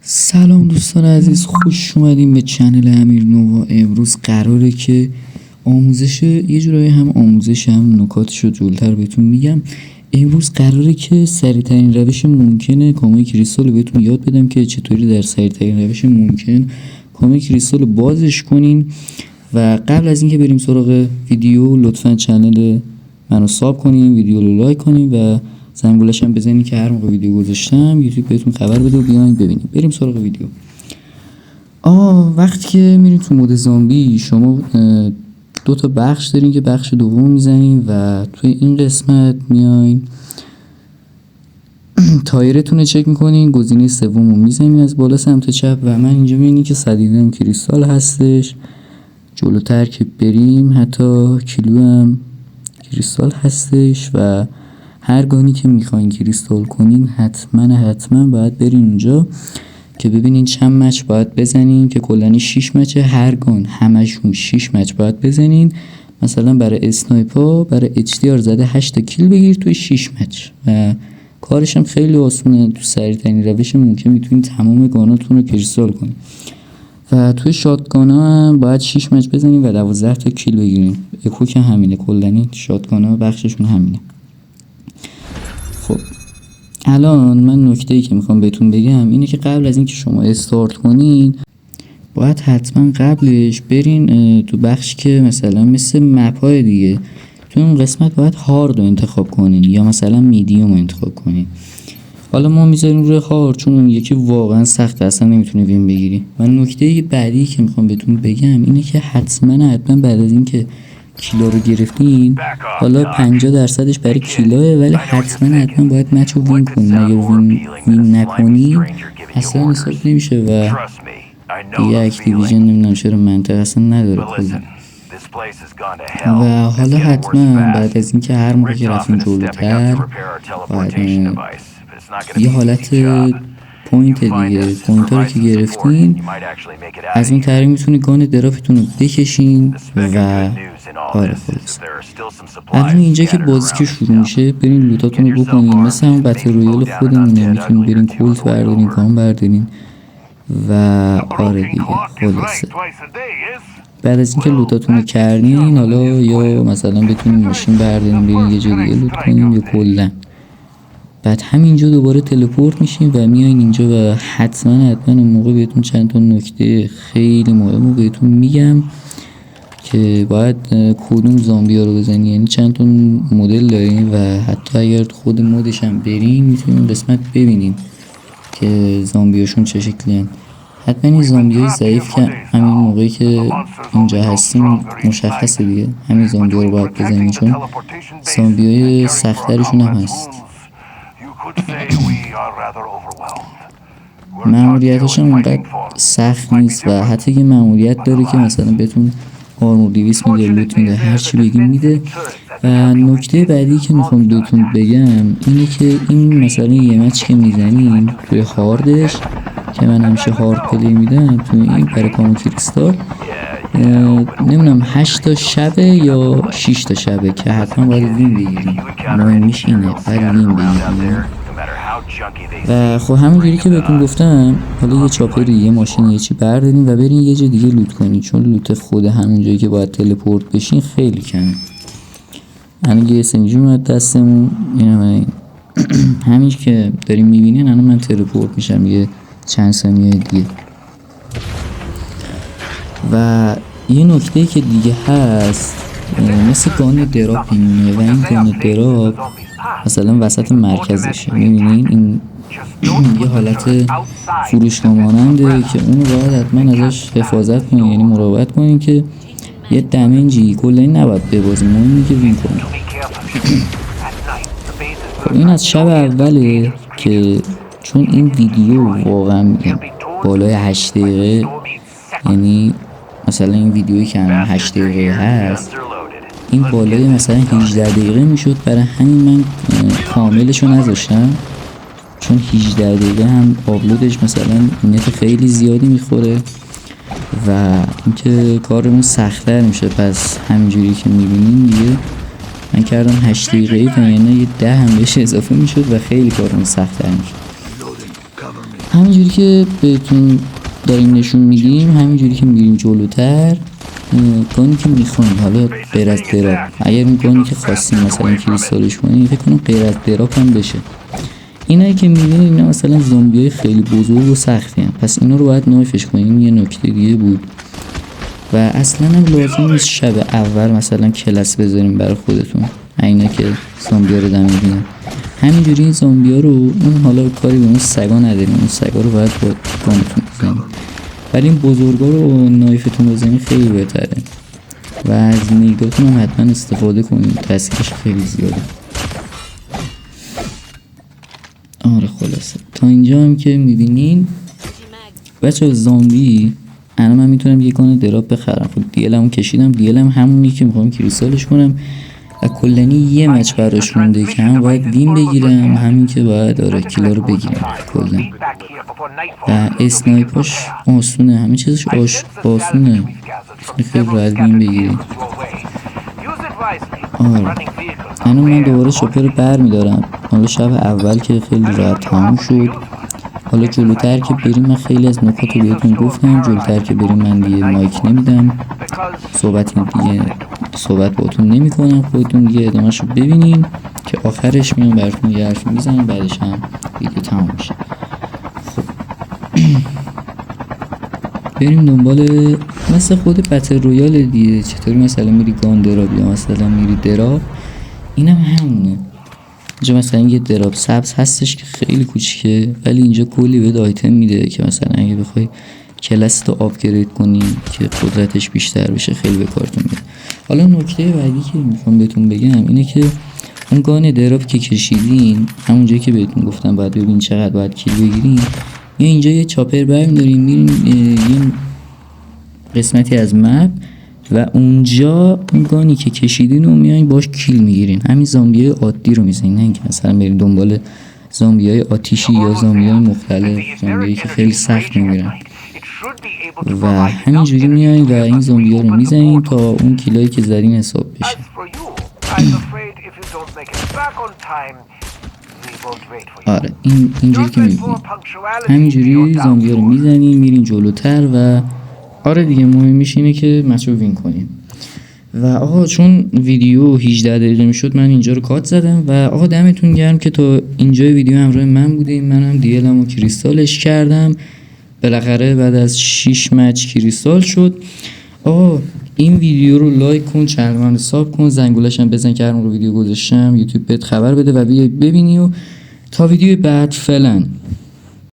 سلام دوستان عزیز، خوش اومدیم به چنل امیر نووا. امروز قراره که آموزش یه جورایی هم آموزش هم نکاتشو جلوتر بهتون میگم. امروز قراره که سریع‌ترین روش ممکنه کامل کریستال بهتون یاد بدم که چطوری در سریع‌ترین روش ممکن کامل کریستال بازش کنین. و قبل از اینکه بریم سراغ ویدیو، لطفا چنل منو ساب کنین، ویدیو رو لایک کنین و زنگولش هم بزنین که هر موقع ویدیو گذاشتم یوتیوب بهتون خبر بده و بیاین ببینیم. بریم سراغ ویدیو. وقتی که میرین تو مود زامبی، شما دو تا بخش دارین که بخش دوم میزنین و توی این قسمت میاین تایرتون رو چک میکنین، گزینه سوم رو میزنین از بالا سمت چپ و من اینجا میبینین که 100 کریستال هستش. جلوتر که بریم حتی کیلو هم کریستال هستش و هر گانی که میخواین کریستال کنین حتما باید برین اونجا که ببینین چند مچ باید بزنین، که کلانی 6 مچه. هر گان همشون 6 مچ باید بزنین. مثلا برای اسنایپا، برای HDR زده 8 کیل بگیر توی 6 مچ و کارش هم خیلی آسونه. تو سریع‌ترین روش ممکن میتونین تمام گاناتون رو کریستال کنین. و توی شاتگانا هم باید 6 مچ بزنین و 12 تا کیل بگیرین. اکوک هم همینه، کلانی شاتگانا بخششون همینه. خب الان من نکته‌ای که میخوام بهتون بگم اینه که قبل از اینکه شما استارت کنین باید حتما قبلش برین تو بخشی که مثلا مثل مپ‌های دیگه، تو اون قسمت باید هارد رو انتخاب کنین یا مثلا میدیوم رو انتخاب کنین. حالا ما میذاریم روی هارد چون اون یکی واقعا سخته، اصلا نمیتونی وین بگیری. و نکته بعدی که میخوام بهتون بگم اینه که حتما بعد از اینکه کیلا رو گرفتین، حالا 50% برای کیلاه، ولی حتما باید مچ رو وین کنین. اگه وین نکنین اصلا حساب نمیشه و دیگه اکتیویژن نمیدونم چرا منطقه اصلا نداره کلا. و حالا حتما بعد از اینکه هر موقع که رفتین جلوتر باید یه حالت پوینت دیگه، پوینت ها رو که گرفتین از این طریق میتونی گان دراپتون رو بکشین. و آره خلاص الان اینجا که بازی که شروع میشه برین لوتاتون رو بکنین، مثل همون بتل رویال خودمونه. میتونین برین کولت بردارین، گان بردارین و آره دیگه خلاصه بعد از اینکه لوتاتون رو کردین حالا یا مثلا بتونین ماشین بردارین برین یه جا دیگه لوت کنین یا کلا بعد همینجا دوباره تلپورت میشین و میاین اینجا و حتما اون موقع بهتون چند تا نکته خیلی مهمو بهتون میگم که باید کدوم زامبی ها رو بزنین. یعنی چند تا مدل دارین و حتی اگر خود مودش هم برین میتونین قسمت ببینین که زامبیاشون چه شکلی هن. حتما این زامبی های ضعیف که همین موقعی که اینجا هستین مشخصه دیگه، همین زامبی ها رو باید بزنین چون زامبی های سخترشون هم هست. مأموریتاش هم اونقدر سخت نیست و حتی یه مأموریت داره که مثلا بهتون آرمور 200 میده، لوت میده، هرچی بگیم میده. و نکته بعدی که میخوام بهتون بگم اینه که این مثلا یه مچ که میزنین توی هاردش که من همیشه هارد پلی میدم توی این برای کامل کریستال، نمیدونم 8 تا شبه یا 6 تا شبه که حتما باید وین بگیریم. مهمش اینه باید وین بگیریم. و خب همونجوری که بهتون گفتم حالا یه چاپر، یه ماشین، یه چی بردارین و برین یه جا دیگه لوت کنین چون لوت خود همون جایی که باید تلپورت بشین خیلی کمه. الان یه SMG اومد دستمون، این همین که داریم میبینین الان من تلپورت میشم یه چند ثانیه دیگه. و یه نکته که دیگه هست مثل گان دراپ اینه و این گان دراپ مثلا وسط مرکزشه، میبینین این یه حالت فروشگاه ماننده که اونو باید حتما ازش حفاظت کنین، یعنی مراقبت کنین که یه دمیجی کلایی نباید ببازین، مهمه که وین کنین. خب این از شب اوله که چون این ویدیو واقعا بالای 8 دقیقه، یعنی مثلا این ویدیویی که هم 8 دقیقه هست این بالای مثلا 18 دقیقه میشد، برای همین من کاملشو نذاشتم چون 18 دقیقه هم آپلودش مثلا نت خیلی زیادی میخوره و اینکه کارمون سخت‌تر میشه. پس همینجوری که میبینین دیگه من کردم 8 دقیقه و یعنی یه 10 هم بهش اضافه میشد و خیلی کارمون سخت‌تر میشد. همینجوری که بهتون داریم نشون میدیم، همینجوری که میریم جلوتر گانی که میخوایم، حالا غیر از دراب، اگر اون گانی که خواستیم مثلا کریستالش کنیم، فکر کنم غیر از دراب هم بشه. اینایی که میبینید اینا مثلا زامبیای خیلی بزرگ و سختی هم، پس اینا رو باید نایفش کنیم. یه نکته دیگه بود. و اصلا هم لازم نیست شب اول مثلا کلاس بذاریم برای خودتون، اینا که زامبیا رو دم میبینن. همینجوری این زامبیا رو، اون حالا کاری به اون سگا نداریم، اون سگا رو باید با گانتون بزنیم، ولی این بزرگا رو با نایفتون بزنیم خیلی بهتره. و از نیداتون هم حتما استفاده کنید، تاثیرش خیلی زیاده. آره خلاصه تا اینجا هم که میبینین بچه زامبی، الان من میتونم یه گان دراب بخرم. خب دیلمو کشیدم، دیلم همونی که میخوام کریستالش کنم و کلنی یه مچ براش مونده که هم باید وین بگیرم، همین که باید آره کیلا رو بگیرم کلن. و اسنایپاش آسونه، همه چیزش آسونه، خیلی راحت وین بگیریم. آره الان من دوباره شاپر رو بر میدارم. حالا شب اول که خیلی راحت تموم شد. حالا جلوتر که بریم من خیلی از نکات رو بهتون گفتم، جلوتر که بریم من دیگه مایک نمیدم، صحبت باتون نمی کنم، خودتون دیگه ادامهش رو ببینیم که آخرش میام براتون یه حرف میزنم، بعدش هم ویدیو تموم میشه. خب بریم دنبال مثل خود بتل رویال دیگه، چطوری مثلا میری گان دراب یا مثلا میری دراب، اینم همونه. اینجا مثلا یه دراب سبز هستش که خیلی کوچیکه، ولی اینجا کلی بهت آیتم میده که مثلا اگه بخوای کلاس رو آپگرید کنی که قدرتش بیشتر بشه خیلی به کارتون میاد. حالا نکته بعدی که میخوام بهتون بگم اینه که اون گان دراب که کشیدین، همونجایی که بهتون گفتم باید ببین چقدر باید کیل بگیرین، یا اینجا یه چاپر برمی‌دارین میرین یه قسمتی از مپ و اونجا اون گانی که کشیدین رو میایین باش کیل میگیرین. همین زامبیای عادی رو میزنین، نه اینکه مثلا برین دنبال زامبیای آتیشی یا زامبیای مختلف، زامبیایی که خیلی سخت میگیرن. و همینجوری میایین و این زامبیا رو میزنین تا اون کیلایی که زدین حساب بشه. آره اینجوری که میبینید همینجوری زامبیا رو میزنین، میرین جلوتر و آره دیگه مهمش اینه که مچ رو وین کنیم. و آقا چون ویدیو 18 دقیقه میشد من اینجا رو کات زدم. و آقا دمتون گرم که تا اینجای ویدیو همراه من بودیم. منم دیلم رو کریستالش کردم بالاخره، بعد از 6 مچ کریستال شد. آقا این ویدیو رو لایک کن، چنل رو ساب کن، زنگولش هم بزن که هر موقع ویدیو گذاشتم یوتیوب بهت خبر بده و بیا ببینی. و تا ویدیو بعد فعلا